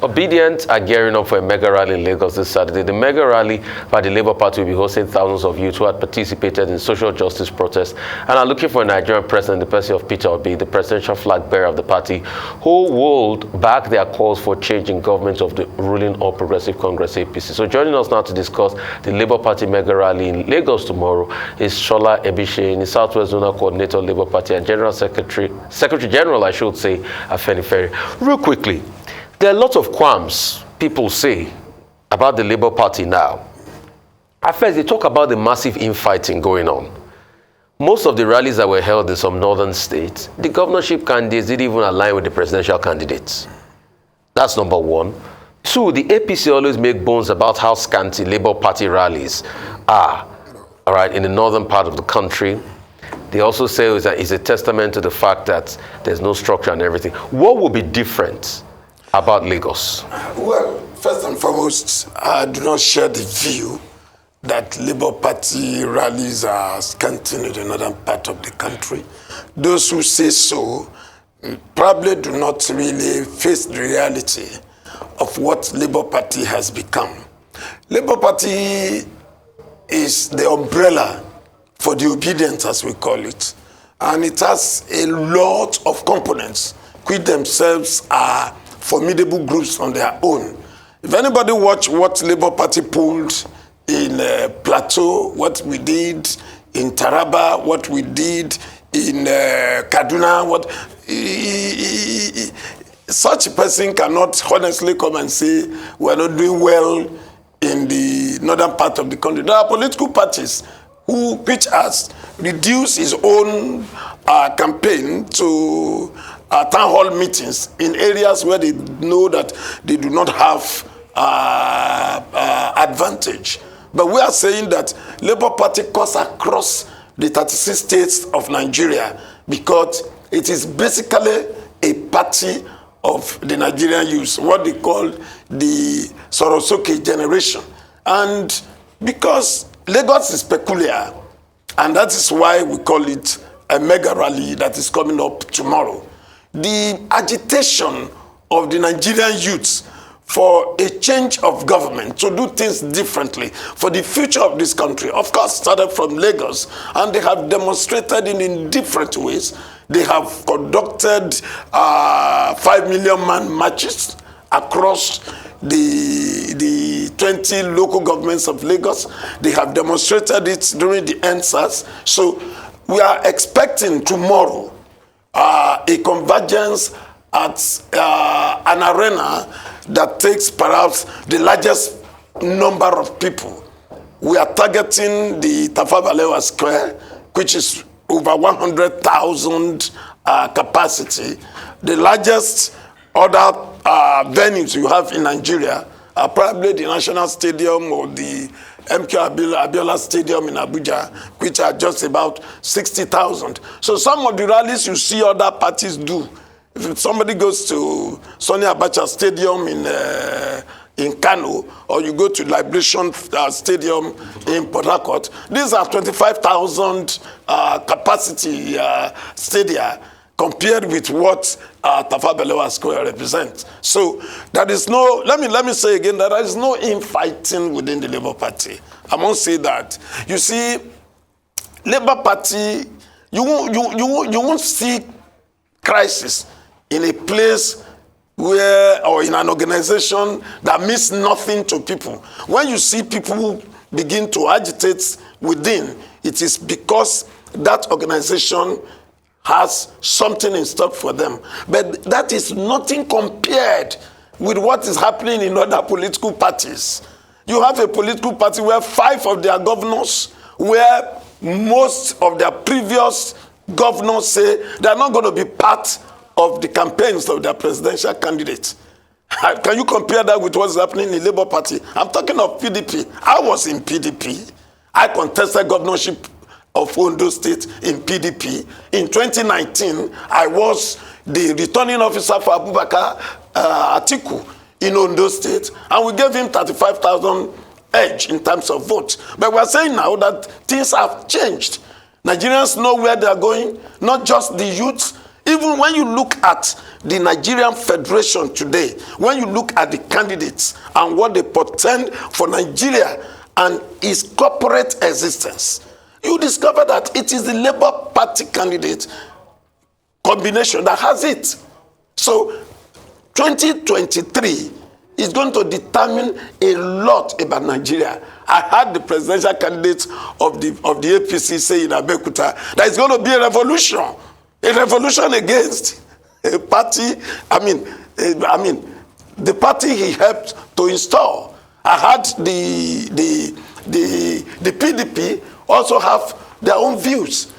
Obedient are gearing up for a mega rally in Lagos this Saturday. The mega rally by the Labour Party will be hosting thousands of youth who had participated in social justice protests and are looking for a Nigerian president, the person of Peter Obi, the presidential flag bearer of the party, who would back their calls for change in government of the ruling All Progressive Congress APC. So joining us now to discuss the Labour Party mega rally in Lagos tomorrow is Sola Ebiseni, Southwest Zonal Coordinator, Labour Party, and General Secretary General, I should say, Affinity. Real quickly, there are lots of qualms people say about the Labour Party now. At first, they talk about the massive infighting going on. Most of the rallies that were held in some northern states, the governorship candidates didn't even align with the presidential candidates. That's number one. Two, the APC always make bones about how scanty Labour Party rallies are, all right, in the northern part of the country. They also say it's a testament to the fact that there's no structure and everything. What will be different about Lagos? Well, first and foremost, I do not share the view that Labour Party rallies are scanty in the northern part of the country. Those who say so probably do not really face the reality of what Labour Party has become. Labour Party is the umbrella for the obedient, as we call it. And it has a lot of components, which themselves are formidable groups on their own. If anybody watch what Labour Party pulled in Plateau, what we did in Taraba, what we did in Kaduna, such a person cannot honestly come and say we're not doing well in the northern part of the country. There are political parties which has reduced his own campaign to town hall meetings in areas where they know that they do not have advantage. But we are saying that Labour Party cuts across the 36 states of Nigeria because it is basically a party of the Nigerian youth, what they call the Sorosoke generation. And because Lagos is peculiar, and that is why we call it a mega rally that is coming up tomorrow. The agitation of the Nigerian youth for a change of government, to do things differently for the future of this country, of course, started from Lagos, and they have demonstrated in different ways. They have conducted 5 million man marches across the 20 local governments of Lagos. They have demonstrated it during the NSAS. So we are expecting tomorrow a convergence at an arena that takes perhaps the largest number of people. We are targeting the Tafawa Balewa Square, which is over 100,000 capacity. The largest other venues you have in Nigeria are probably the National Stadium or the MK Abiola Stadium in Abuja, which are just about 60,000. So some of the rallies you see other parties do. If somebody goes to Sani Abacha Stadium in Kano, or you go to Liberation Stadium in Port Harcourt, these are 25,000 capacity stadia compared with what Tafawa Balewa Square represents. So there is no, let me say again, that there is no infighting within the Labour Party. I must say that. You see, Labour Party, you won't see crisis in a place where, or in an organization that means nothing to people. When you see people begin to agitate within, it is because that organization has something in stock for them. But that is nothing compared with what is happening in other political parties. You have a political party where 5 of their governors, where most of their previous governors say they're not going to be part of the campaigns of their presidential candidates. Can you compare that with what's happening in the Labour Party? I'm talking of PDP. I was in PDP. I contested governorship of Ondo State in PDP. In 2019, I was the returning officer for Abubakar Atiku in Ondo State, and we gave him 35,000 edge in terms of votes. But we're saying now that things have changed. Nigerians know where they're going, not just the youth. Even when you look at the Nigerian Federation today, when you look at the candidates and what they portend for Nigeria and its corporate existence, you discover that it is the Labour Party candidate combination that has it. So 2023 is going to determine a lot about Nigeria. I heard the presidential candidate of the APC say in Abeokuta that it's going to be a revolution against a party. I mean, the party he helped to install. I heard the PDP also have their own views.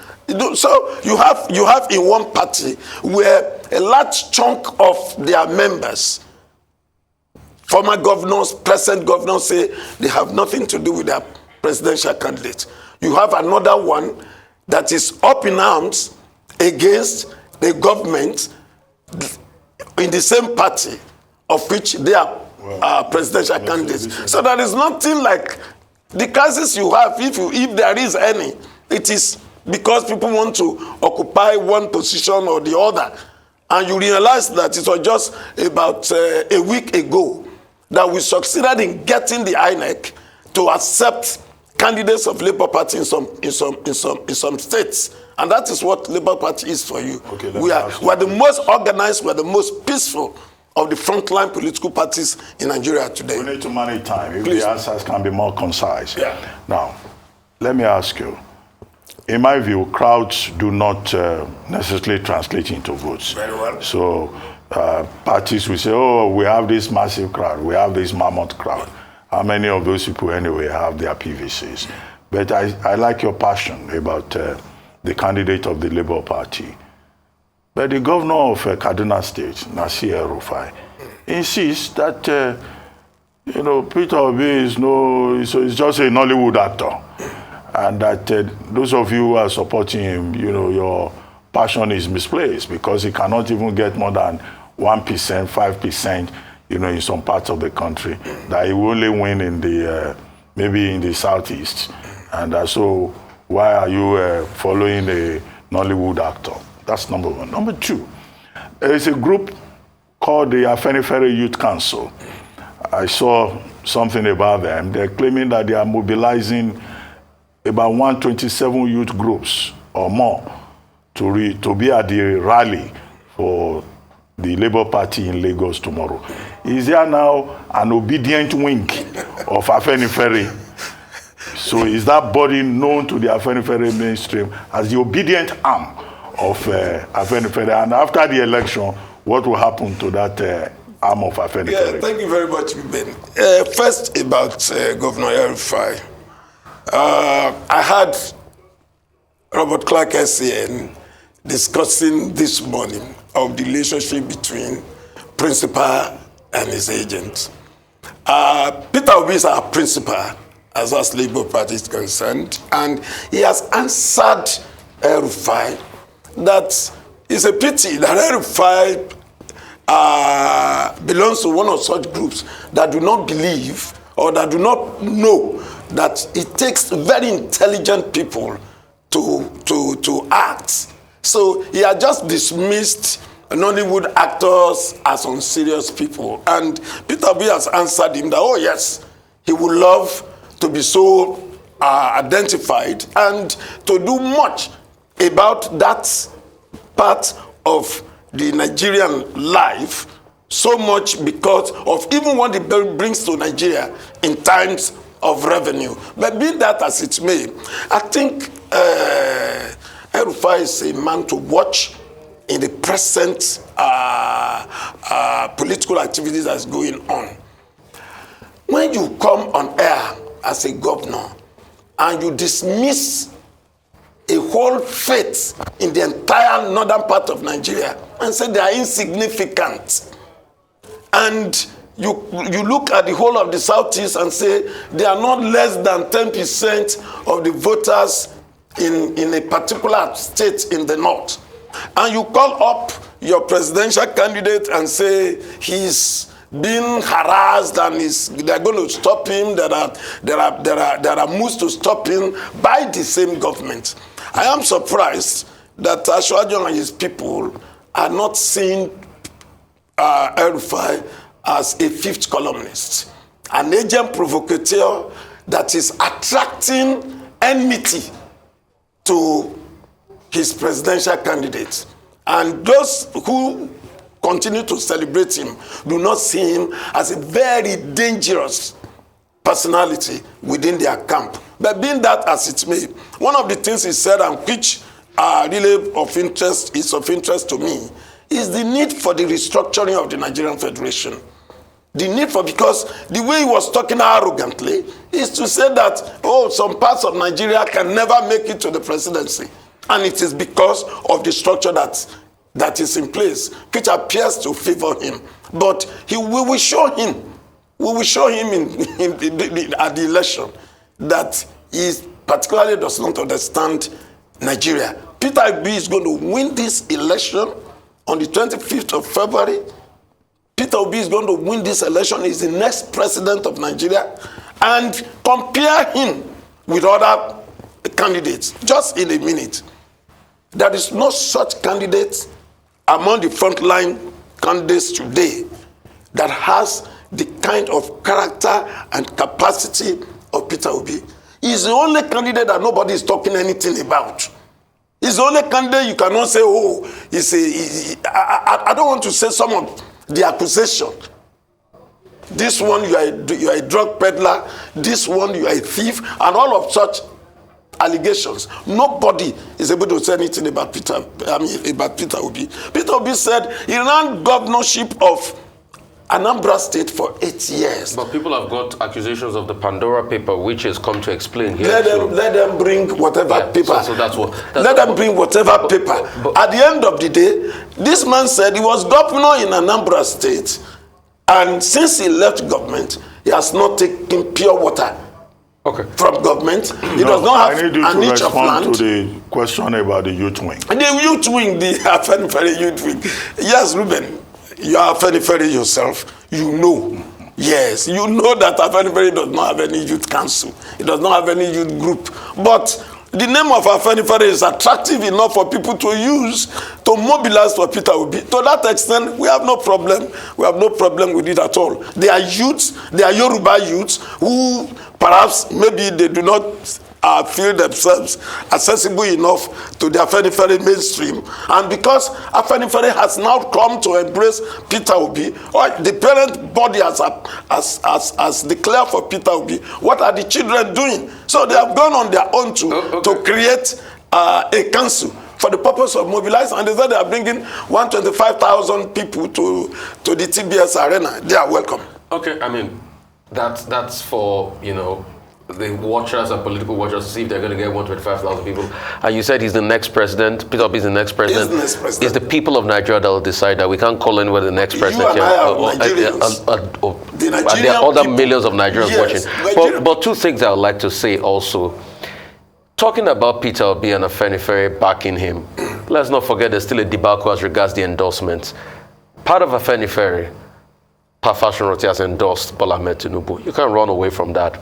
So you have in one party where a large chunk of their members, former governors, present governors, say they have nothing to do with their presidential candidate. You have another one that is up in arms against the government in the same party of which they are presidential candidates. So there is nothing like the crisis you have, if there is any, it is because people want to occupy one position or the other. And you realize that it was just about a week ago that we succeeded in getting the INEC to accept candidates of Labour Party in some states. And that is what Labour Party is for you. Okay, we are the most organized, we are the most peaceful of the frontline political parties in Nigeria today. We need to manage time. If Please. The answers can be more concise. Yeah. Now, let me ask you. In my view, crowds do not necessarily translate into votes. Very well. So parties will say, oh, we have this massive crowd, we have this mammoth crowd. How many of those people anyway have their PVCs? But I like your passion about the candidate of the Labour Party. But the governor of Kaduna State, Nasir El-Rufai, insists that Peter Obi is just a Nollywood actor. And that those of you who are supporting him, your passion is misplaced because he cannot even get more than 1%, 5%, in some parts of the country. That he will only win in the, maybe in the southeast. And so why are you following a Nollywood actor? That's number one. Number two, there is a group called the Affinity Youth Council. I saw something about them. They're claiming that they are mobilizing about 127 youth groups or more to be at the rally for the Labour Party in Lagos tomorrow. Is there now an obedient wing of Affinity? So is that body known to the Affinity mainstream as the obedient arm of Affinity? And after the election, what will happen to that arm of Affinity? Yeah, thank you very much, Ben. First about Governor El-Rufai. I had Robert Clark SCN discussing this morning of the relationship between principal and his agent. Peter Obi is our principal as far as Labour Party is concerned, and he has answered El-Rufai that it's a pity that El-Rufai belongs to one of such groups that do not believe or that do not know that it takes very intelligent people to act. So he had just dismissed Nollywood actors as unserious people. And Peter Obi has answered him that, oh yes, he would love to be so identified and to do much about that part of the Nigerian life, so much because of even what it brings to Nigeria in times of revenue. But be that as it may, I think El-Rufai is a man to watch in the present political activities that's going on. When you come on air as a governor and you dismiss a whole faith in the entire northern part of Nigeria and say they are insignificant, and you look at the whole of the southeast and say they are not less than 10% of the voters in a particular state in the north, and you call up your presidential candidate and say he's being harassed and they're going to stop him, there are moves to stop him by the same government. I am surprised that Ashwajon and his people are not seeing El-Rufai as a fifth columnist, an agent provocateur that is attracting enmity to his presidential candidates. And those who continue to celebrate him do not see him as a very dangerous personality within their camp. But being that as it may, one of the things he said, and which are really of interest to me, is the need for the restructuring of the Nigerian Federation. The need for, because the way he was talking arrogantly is to say that, oh, some parts of Nigeria can never make it to the presidency. And it is because of the structure that is in place, which appears to favor him. But we will show him at the election that he particularly does not understand Nigeria. Peter Obi is going to win this election on the 25th of February. Peter Obi is going to win this election. He's the next president of Nigeria. And compare him with other candidates, just in a minute. There is no such candidate among the frontline candidates today that has the kind of character and capacity of Peter Obi. He's the only candidate that nobody is talking anything about. He's the only candidate you cannot say, oh, I don't want to say some of the accusation. This one, you are a drug peddler. This one, you are a thief, and all of such allegations. Nobody is able to say anything about Peter Obi. Peter Obi said he ran governorship of Anambra State for 8 years. But people have got accusations of the Pandora paper, which has come to explain here. Let them bring whatever paper. So that's what. Let them bring whatever paper. At the end of the day, this man said he was governor in Anambra State, and since he left government, he has not taken pure water. Okay. From government. He does not have an inch of land. I need you to respond to the question about the youth wing. The youth wing, the Affinity youth wing. Yes, Ruben, you are Affinity yourself. You know. Yes, you know that Affinity does not have any youth council. It does not have any youth group. But the name of Affinity is attractive enough for people to use, to mobilize for Peter Obi. To that extent, we have no problem. We have no problem with it at all. They are youths, they are Yoruba youths who perhaps maybe they do not feel themselves accessible enough to the Affinity mainstream. And because Affinity has now come to embrace Peter Obi, or the parent body has declared for Peter Obi, what are the children doing? So they have gone on their own to create a council for the purpose of mobilizing, and they said they are bringing 125,000 people to the TBS arena. They are welcome. Okay, I mean, that's for, you know, the watchers and political watchers to see if they're going to get 125,000 people. And you said he's the next president. Peter Obi is the next president. He's the next president. It's the people of Nigeria that will decide that. We can't call anyone the next president. You and I are Nigerians. There are other millions of Nigerians watching. But two things I would like to say also. Talking about Peter Obi and Afenifere backing him, let's not forget there's still a debacle as regards the endorsements. Part of Afenifere, Fashion has endorsed Bola Ahmed Tinubu. You can't run away from that.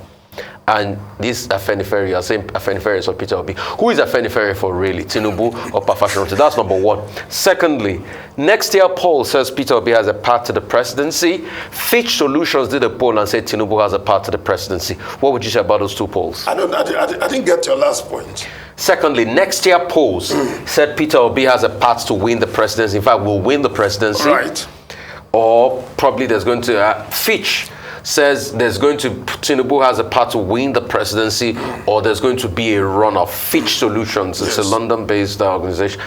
And this Afenifere, you are saying Afenifere is for Peter Obi. Who is Afenifere for really? Tinubu or Fashion? That's number one. Secondly, next year poll says Peter Obi has a path to the presidency. Fitch Solutions did a poll and said Tinubu has a path to the presidency. What would you say about those two polls? I didn't get your last point. Secondly, next year polls said Peter Obi has a path to win the presidency. In fact, will win the presidency. Right. Or probably there's going to Fitch says there's going to Tinubu has a path to win the presidency, or there's going to be a runoff. Fitch Solutions, it's a London-based organization,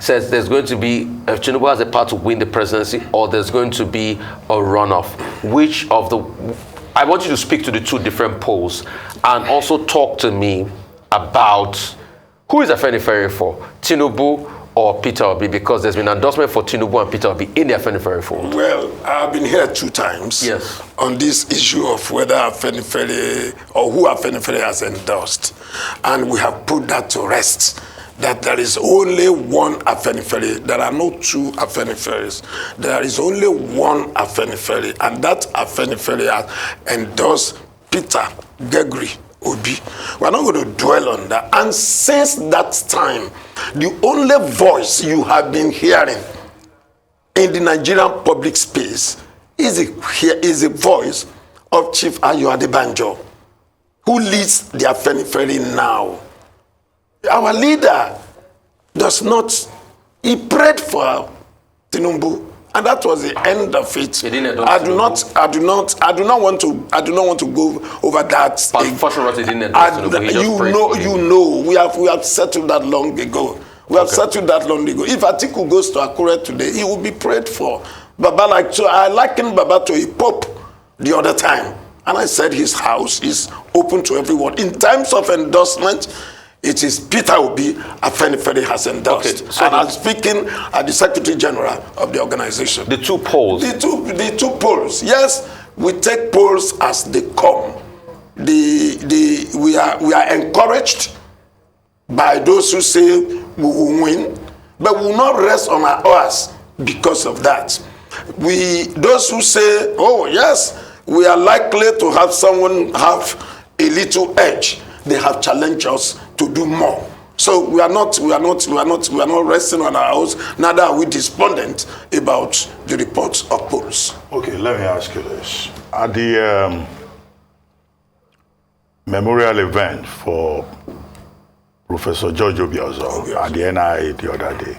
says there's going to be Tinubu has a path to win the presidency, or there's going to be a runoff. Which of the? I want you to speak to the two different polls and also talk to me about who is Afenifere for, Tinubu or Peter Obi, because there's been endorsement for Tinubu and Peter Obi in the Afenifere fold. Well, I've been here 2 times on this issue of whether Afenifere or who Afenifere has endorsed. And we have put that to rest, that there is only one Afenifere. There are no 2 Afeniferes. There is only one Afenifere, and that Afenifere has endorsed Peter Gregory Obi. We're not going to dwell on that. And since that time, the only voice you have been hearing in the Nigerian public space is a voice of Chief Ayo Adebanjo, who leads the Affinity now. Our leader does not, he prayed for Tinubu, and that was the end of it. I do not want to go over that. Unfortunately, he didn't endorse Tinubu. You know, we have settled that long ago. We have settled that long ago. If Atiku goes to Akure today, he will be prayed for. Baba, so I likened Baba to a pope the other time, and I said his house is open to everyone. In terms of endorsement, it is Peter Obi Afenifere has endorsed. Okay, so and I'm speaking at the Secretary General of the organization. The two polls. The two polls. Yes, we take polls as they come. We are encouraged by those who say we will win, but we will not rest on our oars because of that. Those who say, oh yes, we are likely to have someone have a little edge, they have challenged us to do more. So we are not resting on our oars, neither are we despondent about the reports of polls. Okay, let me ask you this. At the memorial event for Professor George Obiozor at the NIA the other day,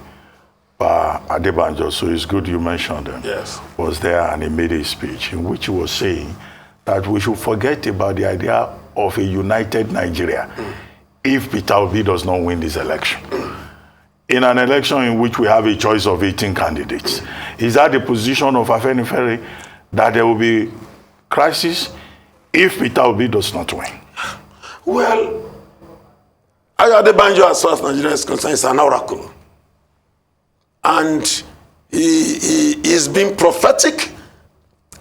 Adebanjo, so it's good you mentioned him, yes, was there, and he made a speech in which he was saying that we should forget about the idea of a united Nigeria if Peter Obi does not win this election. In an election in which we have a choice of 18 candidates, is that the position of Afenifere that there will be crisis if Peter Obi does not win? Well, Ayo Adebanjo, as far as Nigeria is concerned, is an oracle. And he is being prophetic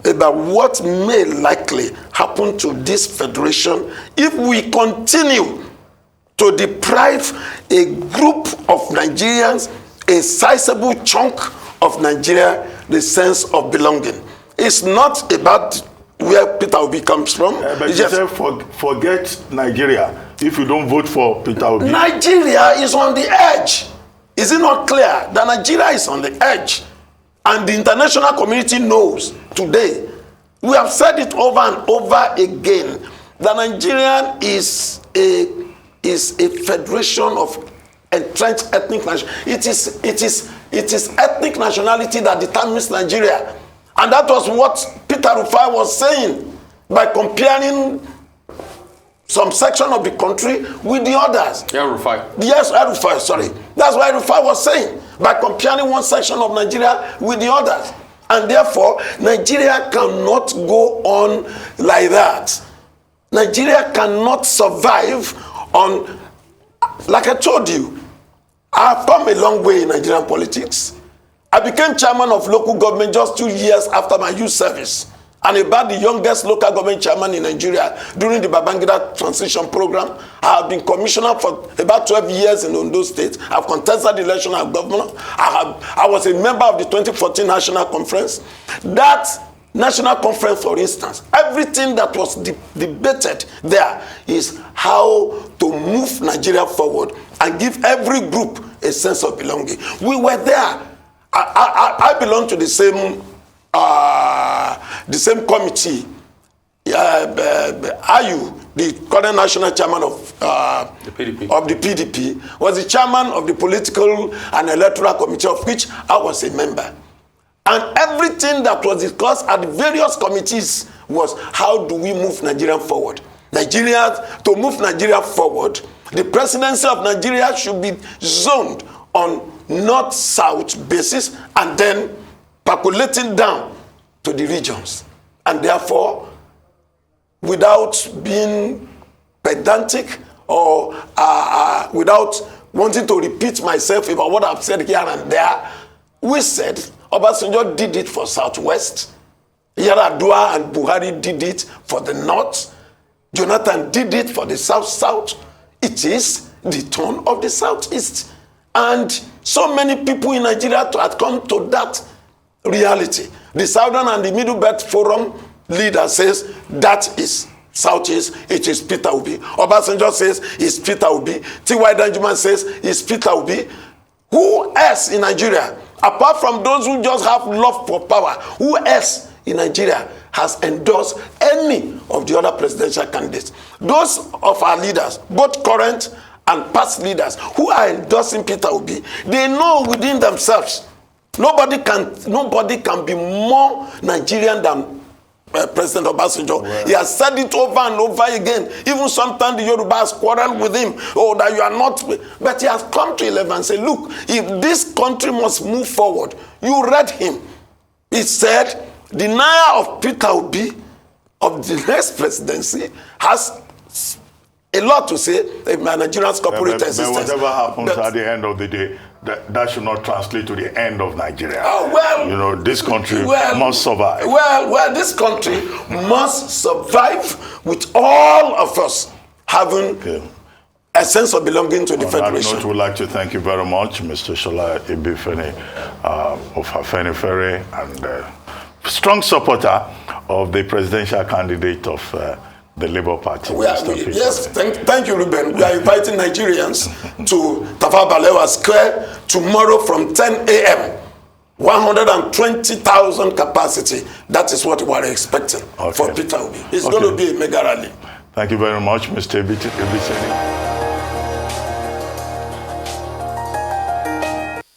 about what may likely happen to this federation if we continue to deprive a group of Nigerians, a sizable chunk of Nigeria, the sense of belonging. It's not about where Peter Obi comes from. But you said forget Nigeria if you don't vote for Peter Obi. Nigeria is on the edge. Is it not clear that Nigeria is on the edge? And the international community knows today. We have said it over and over again that Nigeria is a federation of entrenched ethnic nationality. It is ethnic nationality that determines Nigeria. And that was what Peter Rufai was saying by comparing some section of the country with the others. Rufai. Yes, Rufai, sorry. That's what Rufai was saying, by comparing one section of Nigeria with the others. And therefore, Nigeria cannot go on like that. Nigeria cannot survive on, like I told you, I've come a long way in Nigerian politics. I became chairman of local government just 2 years after my youth service. And about the youngest local government chairman in Nigeria during the Babangida transition program. I have been commissioner for about 12 years in Ondo State. I've contested the election as governor. I was a member of the 2014 National Conference. That National Conference, for instance, everything that was debated there is how to move Nigeria forward and give every group a sense of belonging. We were there. I belong to the same committee. Ayu, the current national chairman of the PDP, was the chairman of the political and electoral committee, of which I was a member. And everything that was discussed at the various committees was how do we move Nigeria forward. To move Nigeria forward, the presidency of Nigeria should be zoned on north-south basis and then percolating down to the regions. And therefore, without being pedantic or without wanting to repeat myself about what I've said here and there, we said Obasanjo did it for Southwest, Yar'Adua and Buhari did it for the North, Jonathan did it for the South-South. It is the turn of the Southeast. And so many people in Nigeria had come to that reality. The Southern and the Middle Belt Forum leader says that is Southeast, it is Peter Obi. Obasanjo says it's Peter Obi. T.Y. Danjuma says it's Peter Obi. Who else in Nigeria Apart from those who just have love for power, who else in Nigeria has endorsed any of the other presidential candidates? Those of our leaders, both current and past leaders, who are endorsing Peter Obi, they know within themselves nobody can be more Nigerian than President Obasanjo. Well, he has said it over and over again. Even sometimes the Yorubas quarrel with him. Oh, that you are not. But he has come to 11 and said, look, if this country must move forward, you read him. He said, denial of Peter Obi of the next presidency has a lot to say if Nigerians corporate existence. But whatever happens at the end of the day, that should not translate to the end of Nigeria. Oh, well, you know, this country must survive. Well, this country must survive with all of us having a sense of belonging to the Federation. On that note, we'd like to thank you very much, Mr. Sola Ebiseni of Affinity and strong supporter of the presidential candidate of the Labour Party. Yes, thank you, Ruben. We are inviting Nigerians to Tafawa Balewa Square tomorrow from 10 a.m. 120,000 capacity. That is what we are expecting for Peter Obi. It's going to be a mega rally. Thank you very much, Mr. Ebiseni.